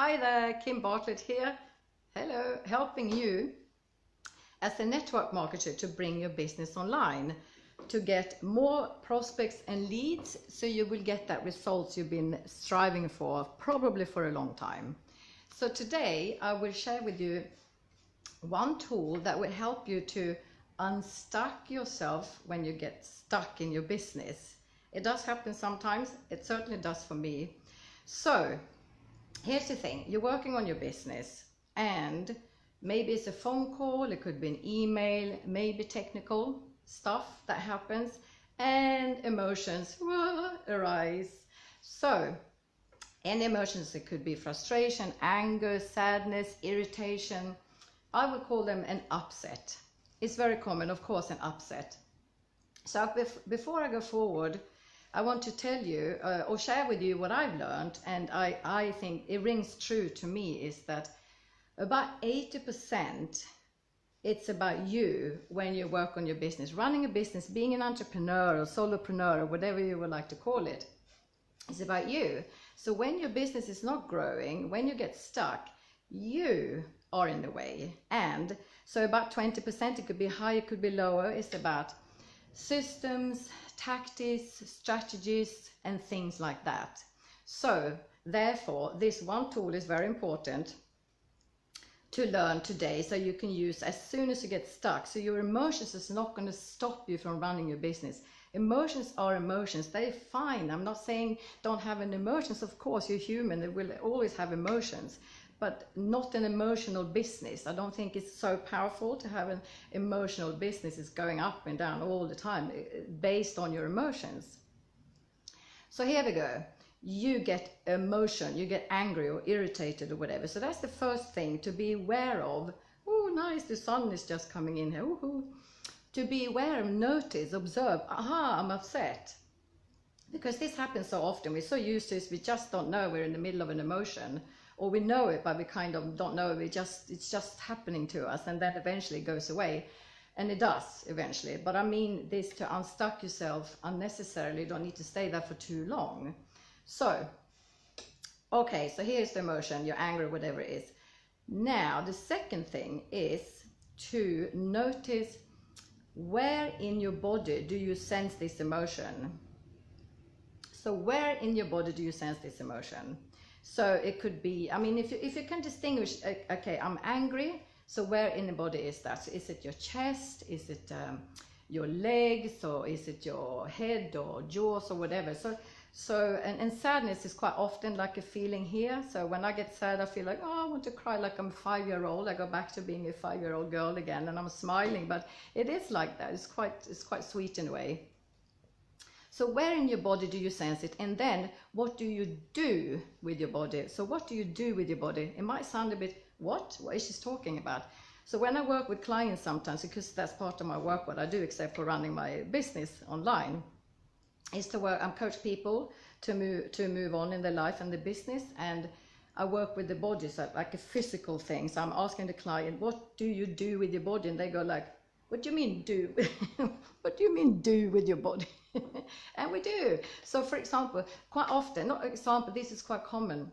Hi there, Kim Bartlett here. Hello, helping you as a network marketer to bring your business online, to get more prospects and leads, so you will get that results you've been striving for, probably for a long time. So today I will share with you one tool that will help you to unstuck yourself when you get stuck in your business. It does happen sometimes, it certainly does for me. So here's the thing, you're working on your business and maybe it's a phone call, it could be an email, maybe technical stuff that happens and emotions arise. So any emotions, it could be frustration, anger, sadness, irritation. I would call them an upset. It's very common, of course, an upset. So before I go forward, I want to tell you or share with you what I've learned, and I think it rings true to me, is that about 80% it's about you when you work on your business. Running a business, being an entrepreneur or solopreneur or whatever you would like to call it, it's about you. So when your business is not growing, when you get stuck, you are in the way. And so about 20%, it could be higher, it could be lower, it's about systems, tactics, strategies, and things like that. So therefore, this one tool is very important to learn today, so you can use as soon as you get stuck. So your emotions is not going to stop you from running your business. Emotions are emotions, they're fine. I'm not saying don't have any emotions. Of course, you're human, they will always have emotions, but not an emotional business. I don't think it's so powerful to have an emotional business. It's going up and down all the time based on your emotions. So here we go. You get emotion, you get angry or irritated or whatever. So that's the first thing to be aware of. Oh, nice, the sun is just coming in here. Ooh. To be aware of, notice, observe. Aha, I'm upset. Because this happens so often. We're so used to it, we just don't know we're in the middle of an emotion. Or we know it, but we kind of don't know. It's just happening to us, and then eventually it goes away. And it does eventually. But I mean this, to unstuck yourself unnecessarily. You don't need to stay there for too long. So, okay, so here's the emotion, you're angry, whatever it is. Now, the second thing is to notice where in your body do you sense this emotion. So where in your body do you sense this emotion? So it could be, I mean, if you can distinguish, okay, I'm angry, so where in the body is that? So is it your chest? Is it your legs? Or is it your head or jaws or whatever? So and sadness is quite often like a feeling here. So when I get sad, I feel like, oh, I want to cry like I'm a 5-year-old. I go back to being a 5-year-old girl again, and I'm smiling, but it is like that. It's quite sweet in a way. So where in your body do you sense it? And then what do you do with your body? So what do you do with your body? It might sound a bit, what is she talking about? So when I work with clients sometimes, because that's part of my work, what I do, except for running my business online, is to work, I coach people to move on in their life and their business, and I work with the body, so like a physical thing. So I'm asking the client, what do you do with your body? And they go like, what do you mean do? What do you mean do with your body? And we do. So for example, quite often, not example, this is quite common,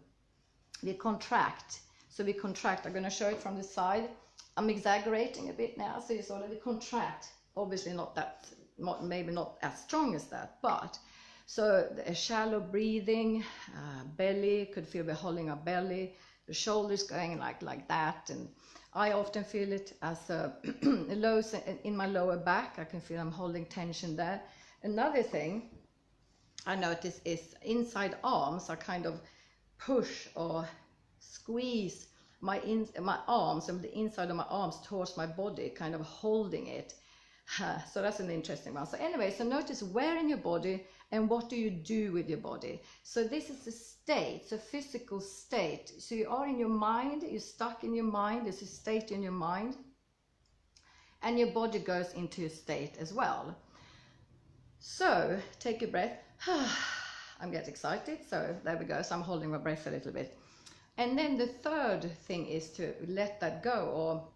we contract. So we contract, I'm going to show it from the side. I'm exaggerating a bit now, so you sort of contract, obviously not that, maybe not as strong as that, but so a shallow breathing, belly, could feel the holding of belly, the shoulders going like that, and I often feel it as a low in my lower back. I can feel I'm holding tension there. Another thing I notice is inside arms, I kind of push or squeeze my arms and the inside of my arms towards my body, kind of holding it. So that's an interesting one. So anyway, so notice where in your body and what do you do with your body. So this is a state, it's a physical state. So you are in your mind, you're stuck in your mind, there's a state in your mind, and your body goes into a state as well. So take a breath. I'm getting excited, so there we go. So I'm holding my breath a little bit. And then the third thing is to let that go, or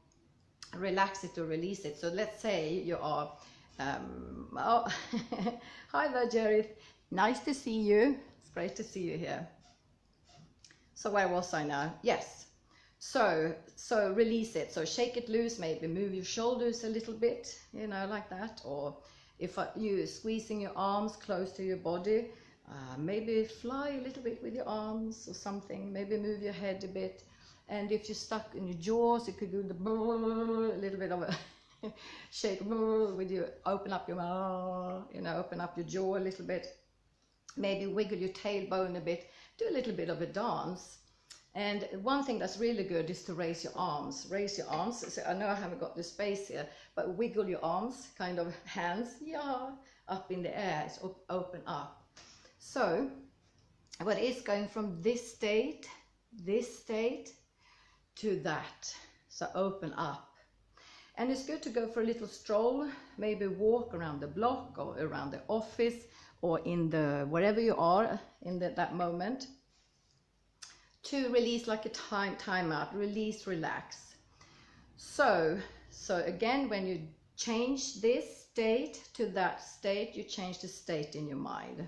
relax it or release it. So let's say you are oh, hi there, Jerry, nice to see you, it's great to see you here. So where was I now? Yes. So release it. So shake it loose, maybe move your shoulders a little bit, you know, like that. Or if you're squeezing your arms close to your body, maybe fly a little bit with your arms or something. Maybe move your head a bit. And if you're stuck in your jaws, you could do the a little bit of a shake with you. Open up your mouth, you know, open up your jaw a little bit. Maybe wiggle your tailbone a bit. Do a little bit of a dance. And one thing that's really good is to raise your arms. Raise your arms. So I know I haven't got the space here, but wiggle your arms, kind of hands, yeah, up in the air. It's open up. So what is going from this state to that. So open up. And it's good to go for a little stroll, maybe walk around the block or around the office or in the wherever you are in that moment, to release, like a time out, release, relax. So again, when you change this state to that state, you change the state in your mind.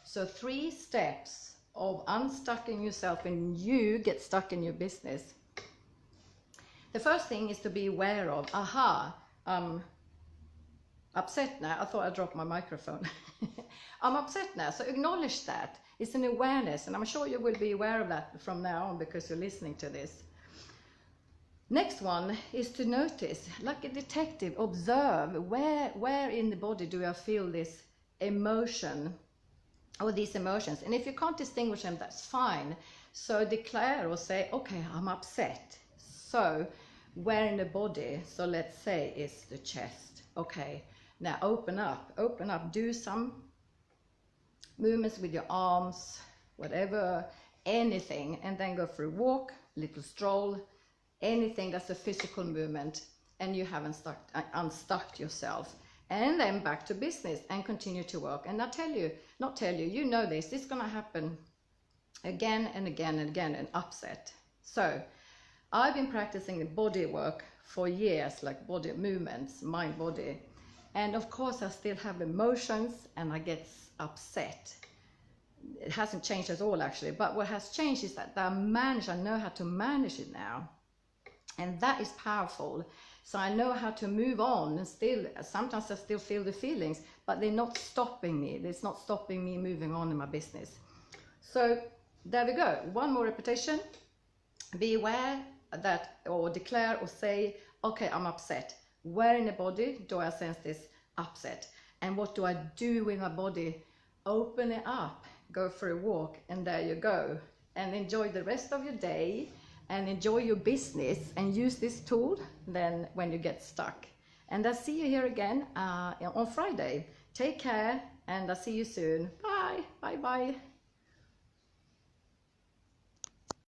So 3 steps of unstucking yourself when you get stuck in your business. The first thing is to be aware of, aha, I'm upset now. I thought I dropped my microphone. I'm upset now, so acknowledge that. It's an awareness, and I'm sure you will be aware of that from now on because you're listening to this. Next one is to notice, like a detective, observe where in the body do I feel this emotion or these emotions. And if you can't distinguish them, that's fine. So declare or say, okay, I'm upset. So where in the body? So let's say it's the chest. Okay, now open up, do some movements with your arms, whatever, anything, and then go for a walk, little stroll, anything that's a physical movement, and you haven't unstuck yourself. And then back to business and continue to work. And you know this is going to happen again and again and again, an upset. So I've been practicing the body work for years, like body movements, mind, body. And of course I still have emotions and I get upset. It hasn't changed at all actually, but what has changed is that I know how to manage it now. And that is powerful. So I know how to move on, and still, sometimes I still feel the feelings, but they're not stopping me. It's not stopping me moving on in my business. So there we go. One more repetition. Be aware that, or declare or say, okay, I'm upset. Where in the body do I sense this upset? And what do I do with my body? Open it up, go for a walk, and there you go. And enjoy the rest of your day and enjoy your business, and use this tool then when you get stuck. And I'll see you here again on Friday. Take care, and I'll see you soon. Bye, bye, bye.